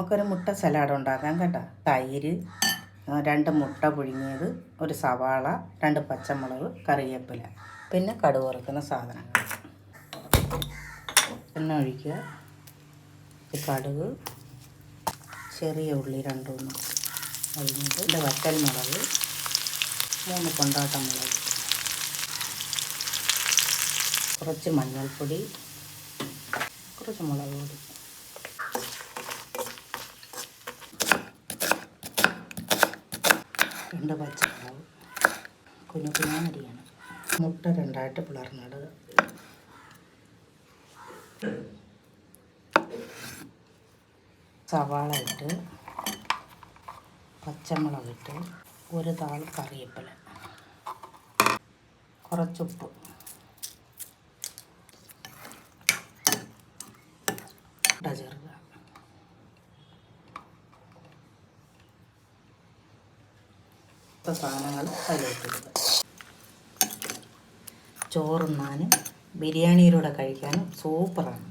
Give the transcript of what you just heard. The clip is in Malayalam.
നമുക്കൊരു മുട്ട സലാഡ് ഉണ്ടാക്കാം കേട്ടോ. തൈര്, 2 മുട്ട പുഴുങ്ങിയത്, ഒരു സവാള, 2 പച്ചമുളക്, കറിവേപ്പില, പിന്നെ കടുക് വറുക്കുന്ന സാധനങ്ങൾ. എണ്ണ ഒഴിക്കുക. കടുക്, ചെറിയ ഉള്ളി 2 അരിഞ്ഞത്, വറ്റൽ മുളക്, 3 കൊണ്ടാട്ട മുളക്, കുറച്ച് മഞ്ഞൾപ്പൊടി, കുറച്ച് മുളക് പൊടി, രണ്ട് പച്ചമുളക്, കുഞ്ഞുകുഞ്ഞരിയാണ്. മുട്ട 2ആയിട്ട് പിളർന്നിടുക. സവാള ഇട്ട്, പച്ചമുളക് ഇട്ട്, ഒരു താൾ കറിവേപ്പില, കുറച്ചുപ്പ്, ചേർക്കുക. സാധനങ്ങൾ അതിലിട്ടിടുക. ചോറുണ്ണാനും ബിരിയാണിയിലൂടെ കഴിക്കാനും സൂപ്പറാണ്.